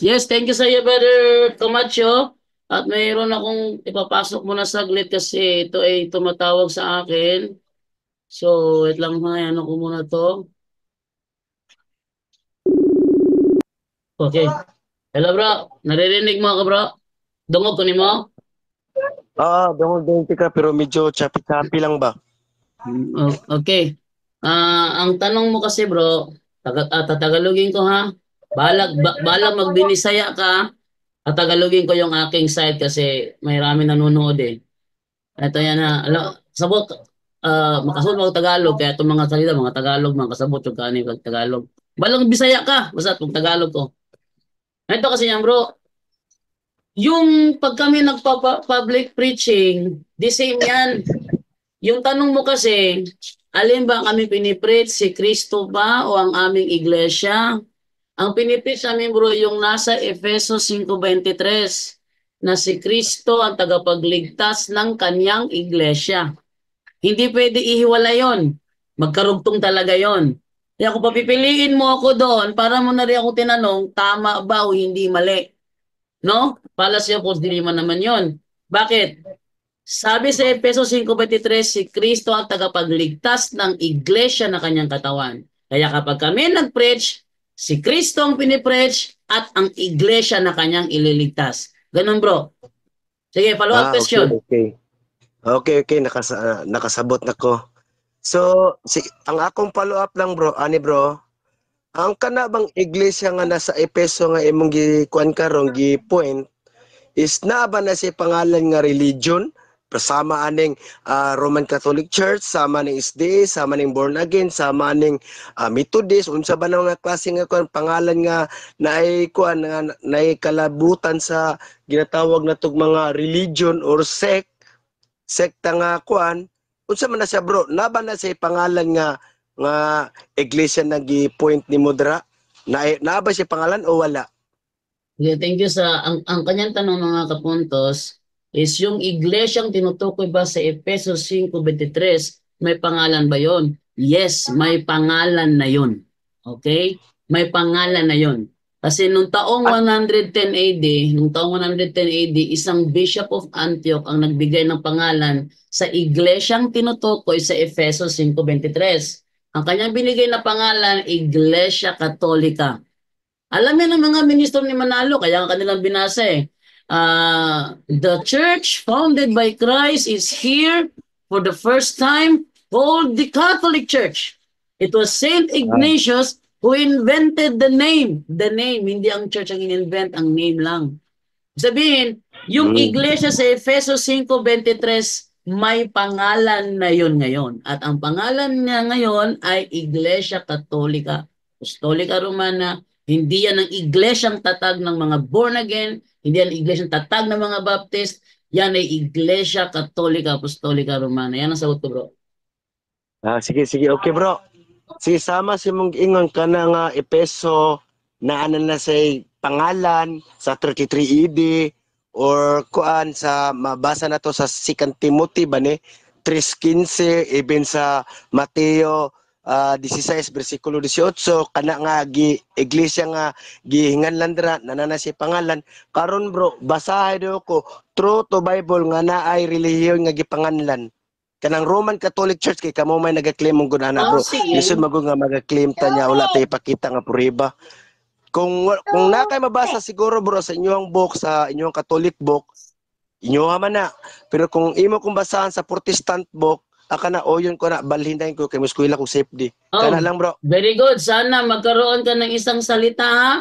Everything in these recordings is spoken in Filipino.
Yes, thank you sa iyo, Brother Camacho. At mayroon akong ipapasok muna saglit kasi ito ay tumatawag sa akin. So, wait lang ha, ano ko muna to. Okay. Hello, bro. Naririnig mo ako, bro? Dungog ko ni mo? Dungog ka pero medyo choppy-choppy lang ba? Okay. Ang tanong mo kasi, bro, tatagalogin ko ha. Balag magbinisaya ka, tatagalogin ko yung aking side kasi may rami nanonood eh. Ito yan ha. Sabot, makasabot mo Tagalog, kaya itong mga salita, mga Tagalog, mga kasabot yung kani pag Tagalog. Balang Bisaya ka, basta pag Tagalog ko. Ito kasi yan bro, yung pag kami nagpa-public preaching, the same yan. Yung tanong mo kasi, alin ba kami pinipreach, si Kristo ba o ang aming iglesia? Ang pinipreach namin bro, yung nasa Efeso 5:23 na si Kristo ang tagapagligtas ng kanyang iglesia. Hindi pwede ihiwala yon. Magkarugtong talaga yon. Kaya kung papipiliin mo ako doon, para mo na rin ako tinanong, tama ba o hindi mali? No? Fallacy of false dilemma naman yon. Bakit? Sabi sa Efeso 5:23, si Kristo ang tagapagligtas ng iglesia na kanyang katawan. Kaya kapag kami nag-preach, si Kristo ang pinipreach at ang iglesia na kanyang ililigtas. Ganun bro. Sige, follow-up Okay, question. okay. Okay, nakasabot na ko. So, ang akong follow-up lang bro, ani bro, ang kana bang iglesia nga nasa Epeso nga imong gikuan karon gi-point is naa ba na si pangalan nga religion? Sama aning Roman Catholic Church, sama ning SDA, sama ning Born Again, sama ning Methodist, unsa ba na mga klase nga kuan pangalan nga naay kuan nga naay kalabutan sa ginatawag natong mga religion or sekta nga kuan, unsa man na siya bro, naba na siya pangalan nga iglesia na gi-point ni Mudra? Na ba siya pangalan o wala? Okay, thank you sa ang kanyang tanong mga kapuntos is yung iglesyang tinutukoy ba sa Efeso 5:23 may pangalan ba yon? Yes, may pangalan na yon. Okay? May pangalan na yon. Kasi nung taong At 110 AD, nung taong 110 AD, isang Bishop of Antioch ang nagbigay ng pangalan sa iglesyang tinutukoy sa Efeso 5:23. Ang kanyang binigay na pangalan, Iglesia Katolika. Alam yan ng mga ministro ni Manalo, kaya ang kanilang binasa eh. The church founded by Christ is here for the first time called the Catholic Church. It was Saint Ignatius who invented the name. The name, hindi ang church ang in-invent, ang name lang. Sabihin, yung mm, iglesia sa Efeso 5:23 may pangalan na yun ngayon. At ang pangalan niya ngayon ay Iglesia Katolika, Apostolika Romana. Hindi yan ang iglesyang tatag ng mga born again, hindi yan ang iglesyang tatag ng mga Baptist, yan ay Iglesia Katolika, Apostolika Romana. Yan ang sagot ko, bro. sige, okay bro. Sige, sama si mong ingon ka na nga Epeso na ano na say pangalan sa 33 ED or kuan sa mabasa na to sa 2 Timothy ba ni 3:15 even sa Mateo 16 bersikulo 18 kana nga iglesia nga gihinganlan dira nanana si pangalan karon bro basahin daw ko true to Bible nga naay relihiyon nga gipanganlan kanang Roman Catholic Church kay kamo may nagaklaim mong gunana Oh, bro lisod sige. mago nga magaklaim ta niya wala tay ipakita nga prueba kung na kay mabasa siguro bro sa inyong book sa inyong Catholic book inyo man na pero kung imo kung basahan sa Protestant book aka na o yun ko na balhindahin ko kay muskwila kong safety kana Oh, lang bro. very good. Sana magkaroon ka ng isang salita ha.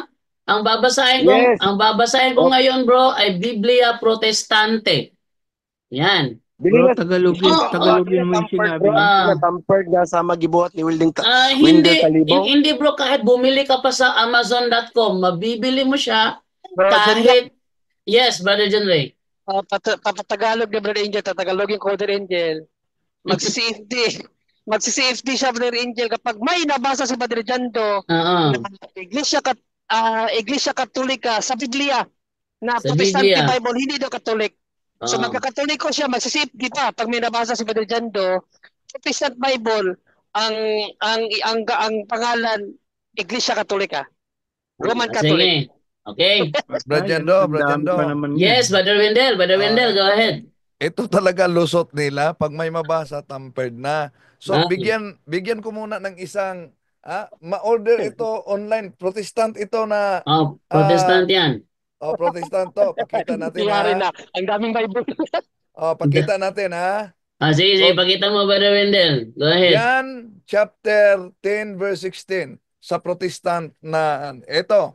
Yes. Ang babasahin ko O, ngayon bro ay Biblia Protestante. Yan. Bro, dili na dili Tagalogin na mo yung tampered sinabi bro mo. dili na Ah, tampered nga sa magibuhat ni hindi Wilder Talibong. hindi bro kahit bumili ka pa sa Amazon.com, mabibili mo siya Bro, dyan lang. kahit yes, Brother John Ray. Papatagalog ni Brother Angel, tatagalogin ko Brother Angel. Magsi-CFD. Magsi-CFD siya Brother Angel kapag may nabasa si Brother Jando na Oo, Iglesia Katolika sa Biblia na sa Protestante Biblia. Bible, hindi daw Katolik. So Oo. magkakatoliko siya, magsi-CFD pa pag may nabasa si Brother Jando, Protestant Bible, ang ang pangalan Iglesia Katolika, Roman Sige. Catholic. Okay. Brother Ayan, Jando, ang Brother dami Jando. pa naman Yes, yan. Brother Wendell. Brother Wendell, go ahead. Ito talaga lusot nila pag may mabasa tampered na. So Ah, bigyan ko muna ng isang ma-order ito online. Protestant ito na Protestant yan. Protestant to. Pakita natin Nangyari ha. na. Ang daming Bible. Pakita natin ha. Sige, pakita mo, Brother Wendell. Go ahead. Yan, chapter 10 verse 16 sa Protestant na ito.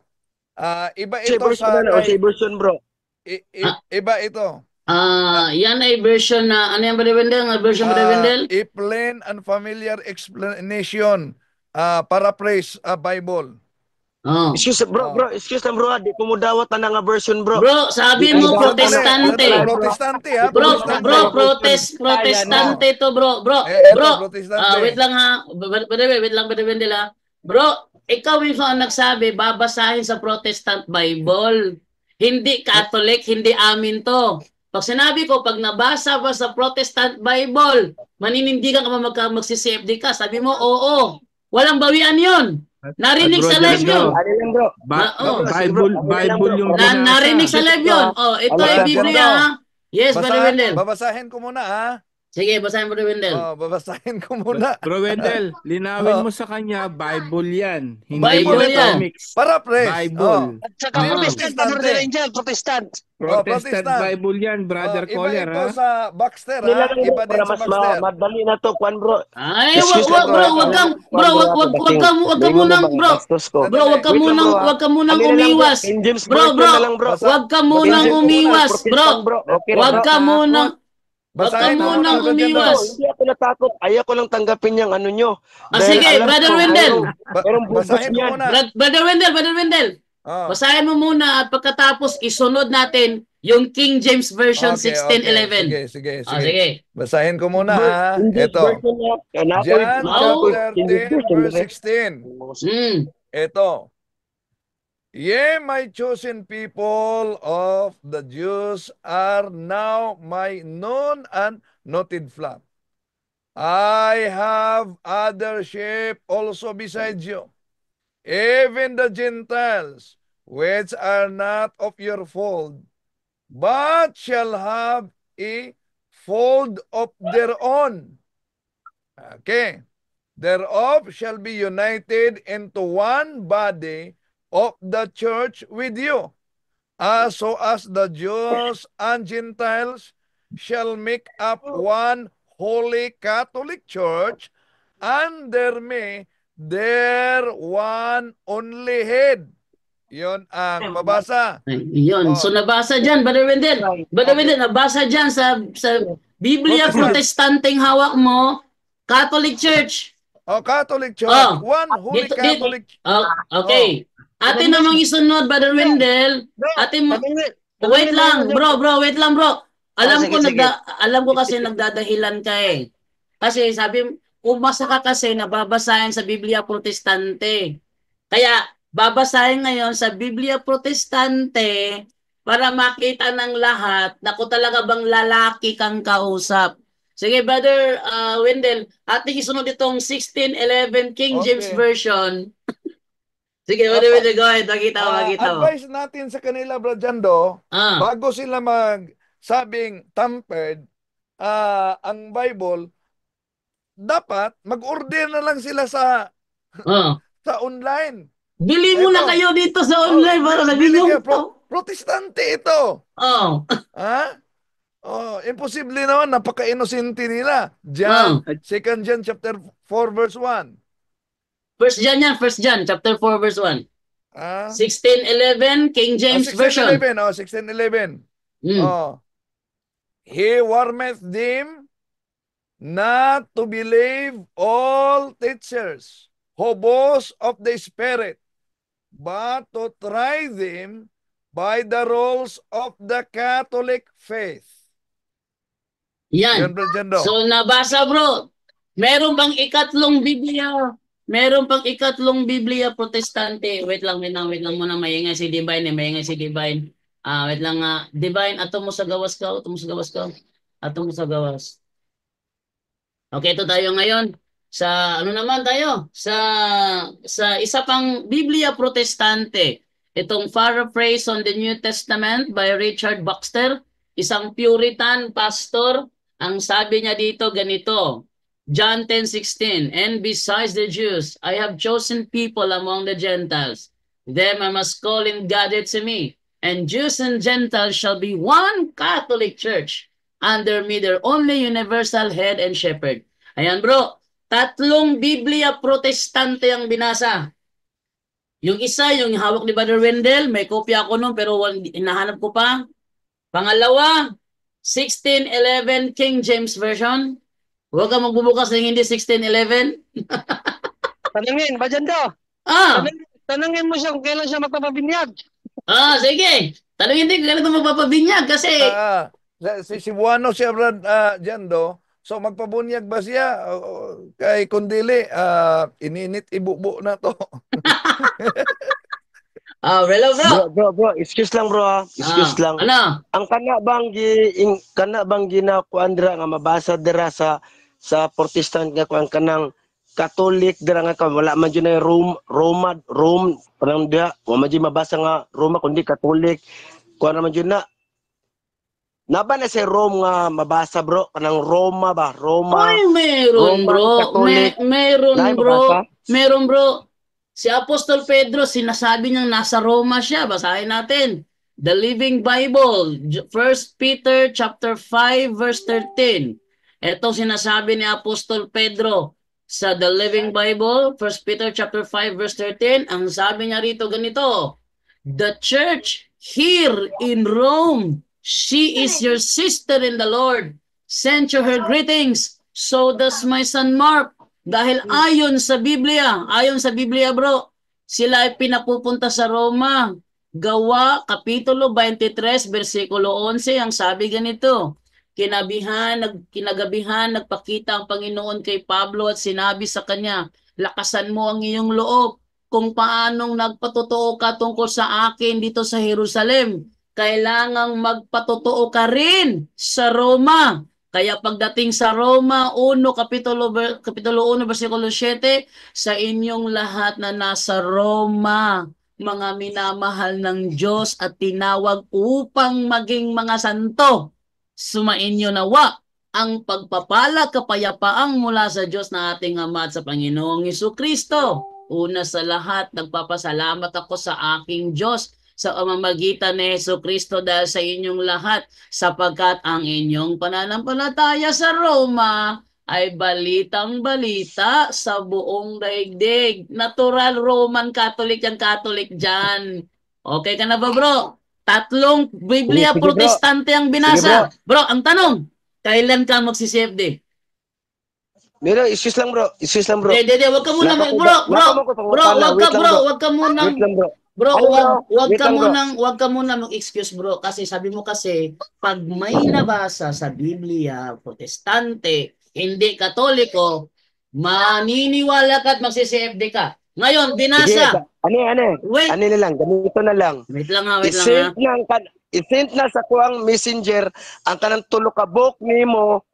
Iba Si ito version sa na, o si kay version bro. iba ito. Yan ay version na, ano yan, Brother Wendell? Ang version, Brother Wendell? A plain and familiar explanation, paraphrase Bible. Oh. Excuse na bro, di ko mo dawat na nga version bro. Bro, sabi mo protestante. Protestante ha, Bro, protestante. protestante to, bro. Ito, Bro, protestante. wait lang ha. Wait lang, Brother Wendell ha. Bro, ikaw mismo ang nagsabi, babasahin sa Protestant Bible. Hindi Catholic, hindi amin to. Pag sinabi ko, pag nabasa ba sa Protestant Bible, maninindigan ka ba magsi-CFD ka? Sabi mo, oo. Walang bawian yun. Narinig sa live yun. Ano lang bro? Bible yung Narinig binasa. sa live yun. Ito ay Biblia ha. Yes, Brother Wendell. Babasahin ko muna ha. Sige, basahin mo, Brother Wendell. Babasahin ko muna. Bro Wendell, linawin mo sa kanya, Bible yan. Hindi Bible yan. comics. Paraphrase. Bible. At saka Protestant, Brother Angel, Protestant. Protestant Bible yan, Brother Iba Collier, ito ha? sa Baxter ha. Nilang Iba din para sa mas Baxter. madali na to kwan bro. Ay, Excuse wag me, wag bro. wag ka munang bro. Bro, wag ka munang umiwas. Bro, wag ka munang umiwas, bro. Wag ka munang Basahin mo munang muna, Brother umiwas. Jando. Hindi ako natakot. Ayaw ko lang tanggapin yung ano nyo. Sige, Brother Wendell. Basahin ko muna. Brother Wendell. Basahin mo muna at pagkatapos isunod natin yung King James Version Okay, 1611. Sige. Sige. Basahin ko muna ha. Ito. John chapter 10 verse 16. Ito. Ye, my chosen people of the Jews are now my known and noted flock. I have other sheep also besides you, even the Gentiles, which are not of your fold, but shall have a fold of their own. Okay. Thereof shall be united into one body of the church with you, so as the Jews and Gentiles shall make up one holy Catholic Church, under me there one only head. Yon ang mabasa. Yun. So nabasa dyan, Brother Wendell. Nabasa dyan sa Biblia Protestanteng hawak mo, Catholic Church. Catholic Church. One holy Catholic. Okay. Atin namang isunod, Brother Wendell. Wait lang, bro. Alam ko kasi nagdadahilan ka eh. Kasi sabi, umasa ka kasi nababasahin sa Biblia Protestante. Kaya, babasahin ngayon sa Biblia Protestante para makita ng lahat na kung talaga bang lalaki kang kausap. Sige, Brother Wendell, ating isunod itong 1611 King James Version. Sige, Wendell, go ahead. Makita mo. Advice natin sa kanila, Brother Jando, bago sila magsabing tampered, ang Bible, dapat mag-order na lang sila sa online. Bili mo na kayo dito sa online para nabili Protestante ito. Imposible naman, napaka-inosente nila. John, 2 John chapter 4 verse 1. First John chapter 4 verse 1. 1611 King James Version. 1611. He warneth them not to believe all teachers who boast of the Spirit, but to try them by the rules of the Catholic faith. Yan. So nabasa bro. Meron bang ikatlong Biblia? Meron pang ikatlong Biblia Protestante. Wait lang muna. Maingay si Divine. Wait lang nga. Divine, ato mo sa gawas ka. Okay, ito tayo ngayon. Sa ano naman tayo? Sa isa pang Biblia Protestante. Itong Paraphrase on the New Testament by Richard Baxter, isang Puritan pastor. Ang sabi niya dito ganito, John 10:16, and besides the Jews, I have chosen people among the Gentiles. Them I must call in gathered to me. And Jews and Gentiles shall be one Catholic Church. Under me, their only universal head and shepherd. Ayan bro, tatlong Biblia Protestante ang binasa. Yung isa, yung hawak ni Brother Wendell, may kopya ako nun pero hinahanap ko pa. Pangalawa, 1611 King James Version. Huwag ka magbubukas ng hindi 1611. Tanungin, Bajando. Ah, Tanungin mo siya kung kailan siya magpapabinyag. sige. Talungin din kung kailan magpapabinyag kasi Si Cebuano siya, Brad Jando. So magpabunyag ba siya? Kay kundili, ininit ibubo na to. hello bro. Bro, excuse lang bro. Excuse lang. Ano? Ang kana bang ginakuan dira nga mabasa dira sa Protestant nga kuan kanang Catholic dira nga wala man jud na Rome parang dia wa man jud mabasa nga Roma kundi Catholic. Kuan naman jud na Naba na si Rome nga mabasa bro, kanang Roma ba? Roma. Ay, meron bro. Meron bro. Meron bro. Si Apostol Pedro, sinasabi niyang nasa Roma siya. Basahin natin. The Living Bible, 1 Peter chapter 5 verse 13. Ito sinasabi ni Apostol Pedro sa The Living Bible, 1 Peter chapter 5 verse 13. Ang sabi niya rito ganito, the church here in Rome, she is your sister in the Lord. Send you her greetings. So does my son Mark. Dahil ayon sa Biblia bro, sila ay pinapupunta sa Roma. Gawa, Kapitulo 23, versikulo 11, ang sabi ganito, kinagabihan, nagpakita ang Panginoon kay Pablo at sinabi sa kanya, lakasan mo ang iyong loob kung paanong nagpatotoo ka tungkol sa akin dito sa Jerusalem. Kailangang magpatotoo ka rin sa Roma. Kaya pagdating sa Roma 1, Kapitulo 1, versikulo 7, sa inyong lahat na nasa Roma, mga minamahal ng Diyos at tinawag upang maging mga santo, sumainyo nawa ang pagpapala kapayapaang mula sa Diyos na ating Ama at sa Panginoong Jesucristo. Una sa lahat, nagpapasalamat ako sa aking Diyos sa pamamagitan ni Jesucristo dahil sa inyong lahat sapagkat ang inyong pananampalataya sa Roma ay balitang-balita sa buong daigdig. Natural Roman Catholic yan, Catholic dyan. Okay ka na ba bro? Tatlong Biblia Sige, Protestante ang binasa. Sige, bro, ang tanong, kailan ka magsi-CFD? Mira, excuse lang bro. Wag ka muna wag ka muna mag-excuse bro kasi sabi mo kasi pag may nabasa sa Biblia Protestante, hindi Katoliko, maniniwala ka at magsi-CFD ka. Ngayon, binasa. Wait. Ano na lang, ganito na lang. Wait lang ha. I-send na sa kuang messenger ang kanang tulo ka book nimo.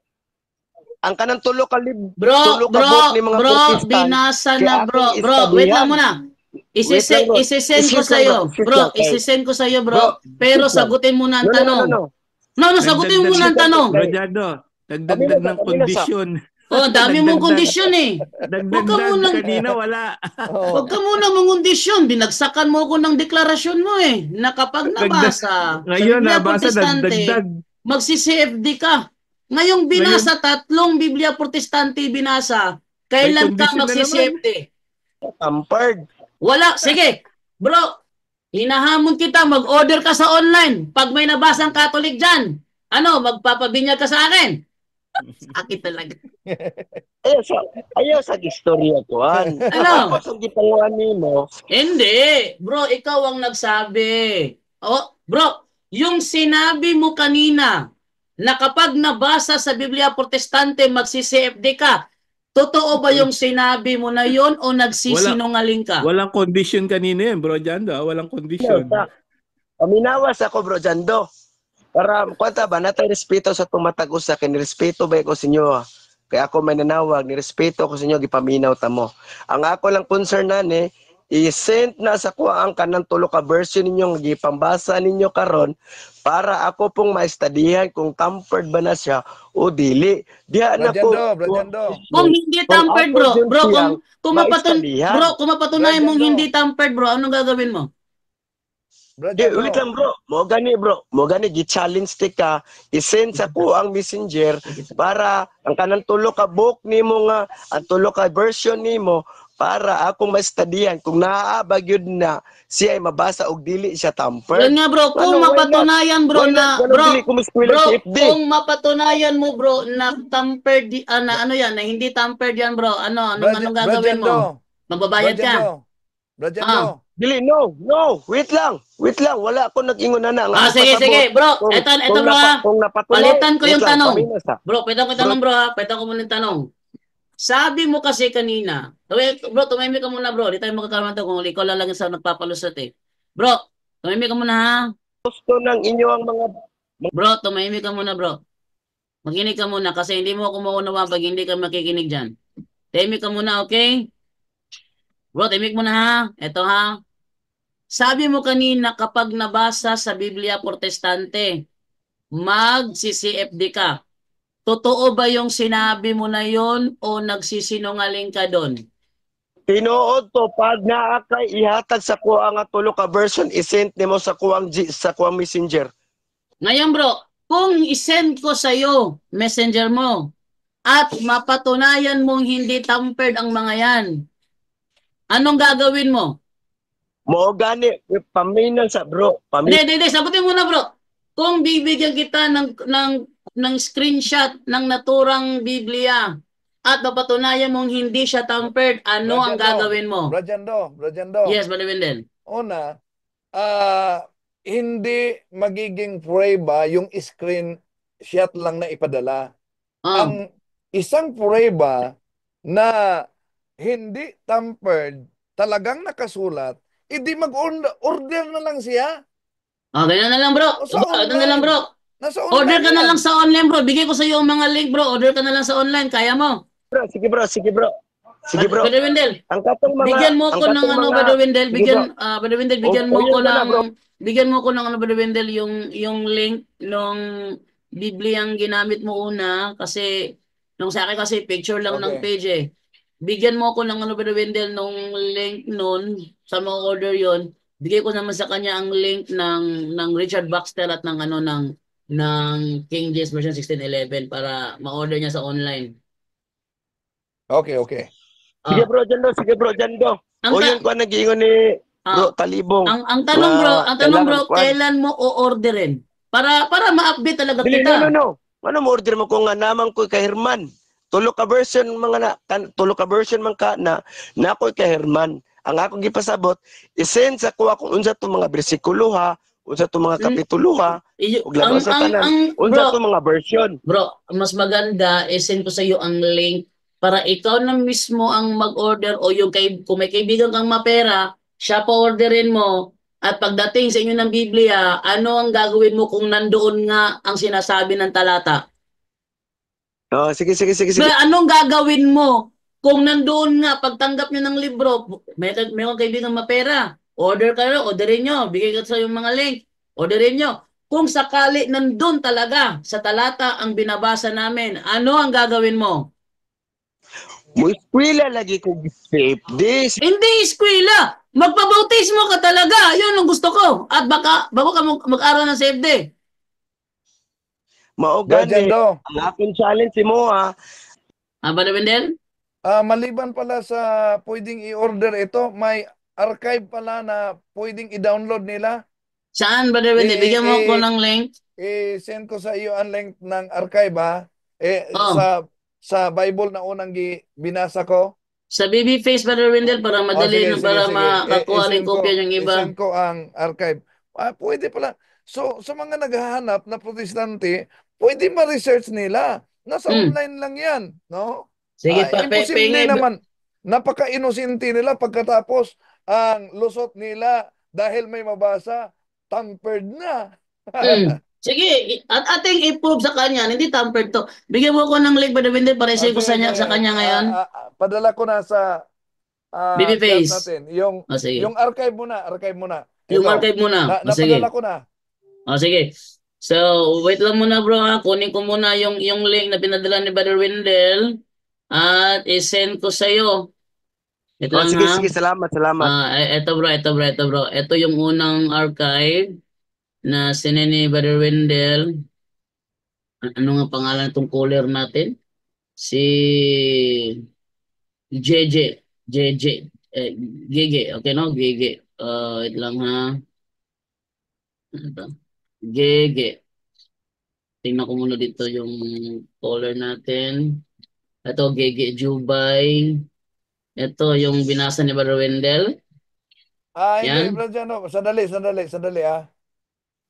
Ang kanang tulo ka book ni mga Protestant. Binasa na bro. Bro, wait lang muna. Isisend ko sa'yo. Bro, isisend ko sa'yo bro. Pero sagutin mo na ang tanong. No, sagutin mo na ang tanong. Rajado, dagdag ng kondisyon. Dami mong kondisyon eh. Dagdag kanina wala. Huwag ka muna mong kondisyon. Binagsakan mo ako ng deklarasyon mo eh. Na kapag nabasa, ngayon nabasa, dagdag. Magsi-CFD ka. Ngayong binasa, tatlong Biblia Protestante binasa. Kailan ka magsi-CFD? Tampard. Wala. Sige. Bro, hinahamon kita. Mag-order ka sa online. Pag may nabasang Catholic dyan, magpapabinyag ka sa akin? Sakit talaga. Ayaw sa istorya ko. Ano? Ang gitanguan mo. Hindi. Bro, ikaw ang nagsabi. Bro, yung sinabi mo kanina na kapag nabasa sa Biblia Protestante, magsi-CFD ka. Totoo ba yung sinabi mo na yon o nagsisinungaling ka? Walang condition kanina yun, bro Jando. Walang condition. Paminawas ako, bro Jando. Para, kwanta ba, natay respeto sa tumatagos sa akin. Respeto ba ko sa inyo? Kaya ako may nanawag, nirespeto ko sa inyo, gipaminaw ta mo. Ang ako lang concern na i-send na sa kuha ang kanang tulo ka version ninyo nga gipambasa ninyo karon para ako pong maistadihan kung tampered ba na siya o dili. Diha na ko. Bradyando. Kung hindi tampered, bro, maistadihan. kung mapatunayan mong hindi tampered, bro, anong gagawin mo? Wait lang bro, mo gani gi-challenge ti ka, i-send sa ko ang messenger para ang kanang tulo ka book nimo nga, ang tulo ka version nimo para akong maistadihan kung naaabag yun na siya ay mabasa og dili siya tamper. Yan nga bro, kung mapatunayan bro na kung mapatunayan mo bro na tampered na ano yan, na hindi tampered yan bro, anong gagawin mo? Magbabayad ka? Bradyando. Dili, no, wait lang, wala ako nag-ingon na na. Sige, bro, eto bro ha, palitan ko yung tanong. Bro, palitan ko yung tanong bro ha, palitan ko muna yung tanong. Sabi mo kasi kanina, bro, tumahimik ka muna bro, di tayo magkakaroon ito kung ikaw lang sa nagpapalusot eh. Bro, tumahimik ka muna ha. Gusto ng inyo ang mga... Bro, tumahimik ka muna bro. Makinig ka muna kasi hindi mo ako maunawa pag hindi ka makikinig dyan. Tahimik ka muna, okay? Bro, tahimik muna ha. Eto ha. Sabi mo kanina kapag nabasa sa Biblia Protestante, mag-CCFD ka. Totoo ba yung sinabi mo na yon o nagsisinungaling ka doon? Tinuod to, pag naa kay ihatag sa kuha nga tulo ka version, isend nimo sa kuang messenger. Ngayon bro, kung isend ko sa iyo, messenger mo, at mapatunayan mong hindi tampered ang mga yan, anong gagawin mo? Mo gani paminan sa bro. Hindi, sagutin mo na bro. Kung bibigyan kita ng screenshot ng naturang Biblia at mapatunayan mong hindi siya tampered, ano ang gagawin mo? Bradyando. Yes, Brother Wendell. Una, hindi magiging prueba yung screenshot lang na ipadala. Ang isang prueba na hindi tampered, talagang nakasulat, hindi mag-order na lang siya. Ganyan na lang bro. Ganyan na lang bro. Order ka na lang sa online bro. Bigay ko sa iyo ang mga link bro. Order ka na lang sa online. Kaya mo. Sige bro. Brother Wendell, ang katong mga, bigyan mo ko ng ano, Brother Wendell. Brother Wendell, bigyan mo ko ng ano, Brother Wendell, yung link ng Bibliang ginamit mo una. Kasi, nung sa akin kasi, picture lang ng page eh. Bigyan mo ko ng ano, Brother Wendell, nung link nun, sa mga order yon. Bigay ko naman sa kanya ang link ng Richard Baxter at ng ano ng King James version 1611 para ma-order niya sa online. Okay. Sige bro, Jando. O yun ko nag-iingon ni bro Talibong. Ang tanong bro, kailan mo o-orderin? Para ma-update talaga kita. No. Ano mo order mo kung nga naman ko kay Herman? Tulo ka version man ka na ko kay Herman. Ang akong gipasabot, isend sa kuha kung unsa to mga bersikulo ha, unsa to mga kapitulo ha, ug laban sa tanan, unsa to mga version. Bro, mas maganda isend ko sa iyo ang link para ikaw na mismo ang mag-order o yung kung may kaibigan kang mapera, siya pa orderin mo at pagdating sa inyo ng Biblia, ano ang gagawin mo kung nandoon nga ang sinasabi ng talata? Sige. Anong gagawin mo kung nandoon nga pagtanggap niyo ng libro, may kaibigan mapera, orderin nyo, bigay ko sa yung mga link, orderin nyo. Kung sakali nandoon talaga sa talata ang binabasa namin, ano ang gagawin mo? Eskwela lagi ko save this. Hindi eskwela. Magpabautismo ka talaga. Yun ang gusto ko. At bago ka mag-aral ng save day. Gani, ang akong challenge mo ha. Brother Wendell? Maliban pala sa pwedeng i-order ito, may archive pala na pwedeng i-download nila. Saan, Brother Wendell? Bigyan mo ko ng link. Send ko sa iyo ang link ng archive ha. Sa Bible na unang binasa ko. Sa BB Face, Brother Wendell, para madali na para makakuha ng kopya yung iba. I-send ko ang archive. Pwede pala. So, sa mga naghahanap na protestante, pwede ma-research nila. Nasa online lang yan. No? Sige, imposible naman. Napaka-inosente nila pagkatapos ang lusot nila dahil may mabasa, tampered na. Sige, at ating i-prove sa kanya, hindi tampered to. Bigyan mo ko ng link, Brother Wendell, para i-save ko sa kanya ngayon. Padala ko na sa chat Babyface. natin. Sige. Yung archive muna, archive muna. Yung Ito. archive muna. Sige. Napadala ko na. Sige. So, wait lang muna bro ha. Kunin ko muna yung link na pinadala ni Brother Wendell at i-send ko sa'yo. Wait lang sige, ha. sige, salamat, salamat. Ito bro. Ito yung unang archive na sinend ni Brother Wendell. Ano nga pangalan itong caller natin? Si JJ. JJ. Gege. Okay no? Gege. Wait lang ha. Ito. Gege. Tingnan ko muna dito yung caller natin. Ito, Gege Jubay. Ito, yung binasa ni Brother Wendell. Hindi, Yan. Brad Jando. Sandali ah.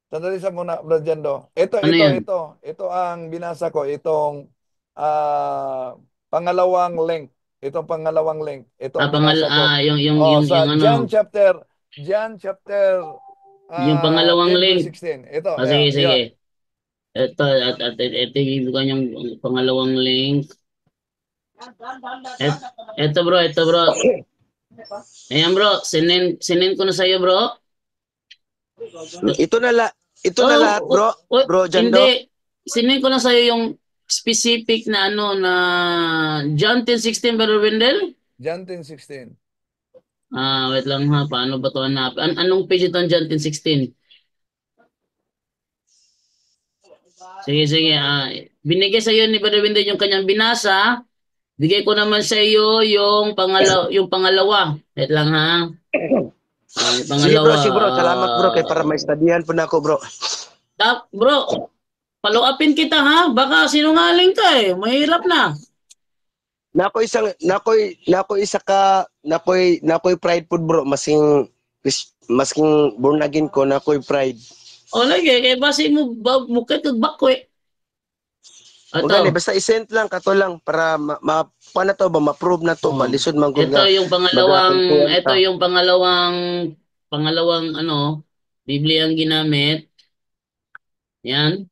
Sandali sa muna, Brad Jando. Ito. yan? Ito ang binasa ko. Itong pangalawang link. Itong pangalawang link. Ito ang binasa ko. Yung Sa ano. John chapter Yung pangalawang 10 link. verse 16. Ito. Sige. Ito, ito yung kanyang pangalawang link. Ito bro. Ayan bro, sinin ko na sa'yo bro. Ito na lahat, bro. Bro, Jando. Hindi, sinin ko na sa'yo yung specific na ano na John 10:16 Brother Wendell. John 10:16. Wait lang ha, paano ba ito hanapin? Anong page ito ang John 10:16? Sige. Binigay sa iyo ni Brother Wendell yung kanyang binasa. Bigay ko naman sa iyo yung pangalawa. Wait lang ha. Pangalawa. Sige bro. Salamat bro. Kaya para maistudihan po na ako bro. Bro, follow upin kita ha. Baka sinungaling ka eh. Mahirap na. Nakoy prideful bro. Masking born again ko, nakoy pride. Lagi. Kaya basi mo mukha ito bako eh. Gani, basta i-send lang kato lang para paano to ba ma-prove na to lisod man gud Ito yung pangalawang ano Biblia ang ginamit. Yan.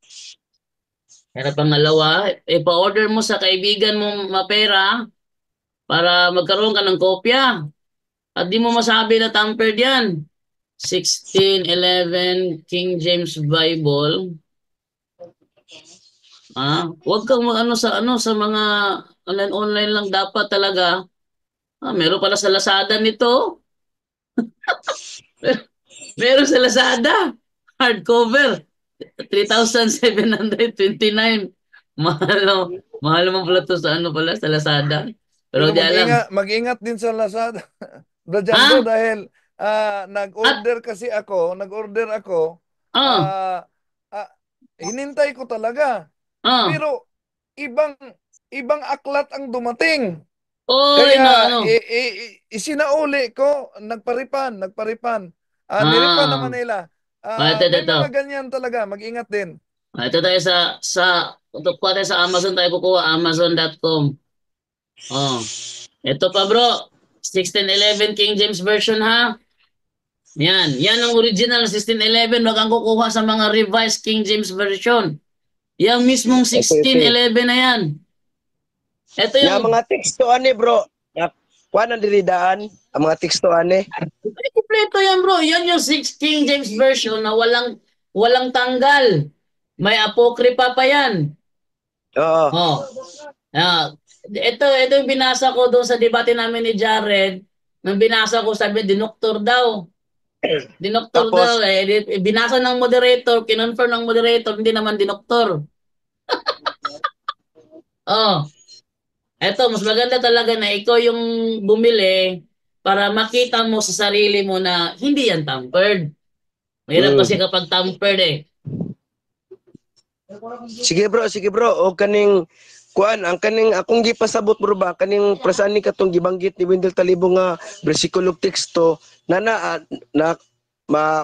Pero pangalawa, ipa-order mo sa kaibigan mo mapera para magkaroon ka ng kopya. At di mo masabi na tampered yan. 1611 King James Bible. Huwag kang sa mga online lang dapat talaga. Meron pala sa Lazada nito. Meron sa Lazada. Hardcover. 3,729. Mahal mo pala to sa sa Lazada. Pero di alam. Mag-ingat din sa Lazada. Brajando, dahil nag-order ako. Hinintay ko talaga. Pero ibang aklat ang dumating. Kaya isinauli ko, nagparipan. Niripan naman nila. May mga ganyan talaga, mag-ingat din. Ito tayo kuha tayo sa Amazon, tayo kukuha, amazon.com. Ito pa bro, 1611 King James Version ha. Yan ang original 1611, wag kang kukuha sa mga revised King James Version. Yang mismong 1611 na yan. Ito yung mga teksto ani bro. Kuan ang diridaan ang mga teksto ani. Kompleto yan bro. Yan yung King James Version na walang tanggal. May apokripa pa yan. Oo. Ito yung binasa ko doon sa debate namin ni Jared. Nang binasa ko, sabi dinoktor daw. Dinoktor daw binasa ng moderator, kinonfirm ng moderator, hindi naman dinoktor. Eto, mas maganda talaga na ikaw yung bumili para makita mo sa sarili mo na hindi yan tampered. Mahirap kasi kapag tampered eh. Sige bro. O kaning kuan, ang kaning akong gipasabot bro ba, kaning prasaan ni katong gibanggit ni Wendell Talibo nga bersikulo teksto na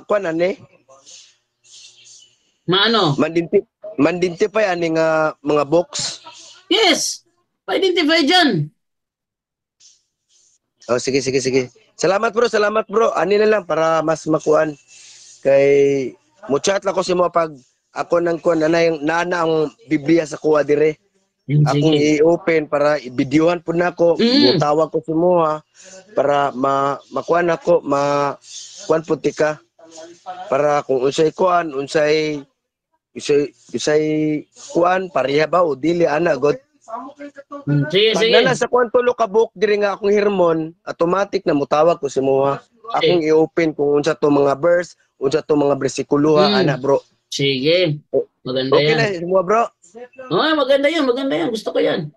kuan ani? Maano? Mandintify ani nga mga box. Yes. Pa-identify dyan. Sige. Salamat bro. Ani na lang para mas makuan. Kay mo chat lang ko si mo pag ako nang kuan na ang Biblia sa kuha dire. akong Sige. i-open para i-videohan po nako, mutawag ko si Moha para makuan ako, kuan puti ka para kung unsay kuan pareha ba o dili ana god. Sige, Pag sige. nana sa kuan tulo ka book diri nga akong hirmon, automatic na mutawag ko si Moha. Akong i-open kung unsa to mga verse, unsa to mga bersikulo ana bro. Sige. Maganda Okay yan. na mo bro. Oh, maganda yan, maganda yan. Gusto ko yan.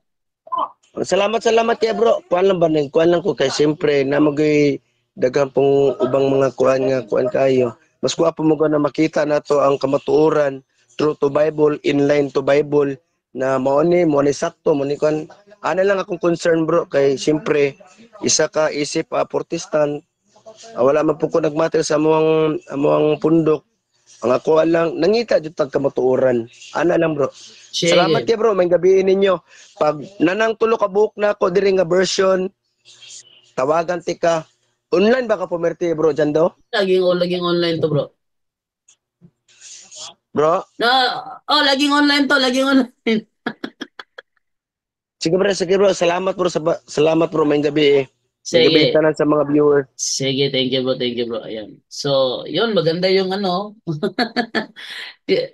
Salamat kay bro. Kuan lang ba kuan lang ko kay siyempre na magay daghang pong ubang mga kuan kayo. Mas kuha po mo na makita nato ang kamatuoran true to Bible, inline to Bible na mo ni sakto mo ni kuan. Ana lang akong concern bro kay siyempre isa ka isip Protestant. Wala man po ko nagmatter sa amuang pundok. Ang ako lang nangita jud tag kamatuoran. Ana lang bro. Sige. Salamat kay bro, may gabi ninyo. Pag nanang tulo ka book na ako diri nga version, tawagan ti ka. Online ba ka pumerti bro dyan daw? Laging online to, bro. Bro? Laging online to, laging online. Sige bro, salamat bro, may gabi May gabi Sige. tanan sa mga viewers. Sige, thank you bro. Ayan. So, yun, maganda yung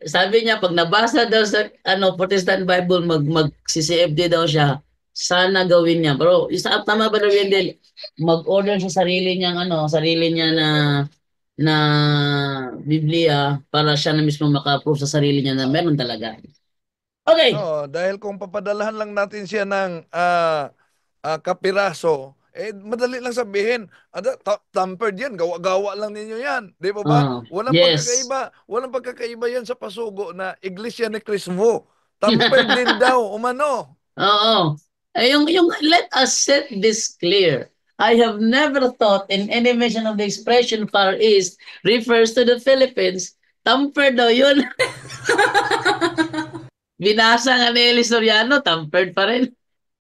sabi niya, pag nabasa daw sa Protestant Bible, mag-CCFD daw siya, sana gawin niya. Bro, tama ba daw yun din? Mag-order sa sarili niya na Biblia para siya na mismo maka-approve sa sarili niya na meron talaga. Okay. No, dahil kung papadalahan lang natin siya ng kapiraso, madali lang sabihin, tampered yan, gawa-gawa lang ninyo yan. Di ba ba? Walang yes. pagkakaiba yan sa pasugo na Iglesia ni Cristo. Tampered din daw, umano. Oo. Let us set this clear. I have never thought in any mention of the expression Far East refers to the Philippines. Tampered daw yun. Binasa nga ni Eli Soriano, tampered pa rin.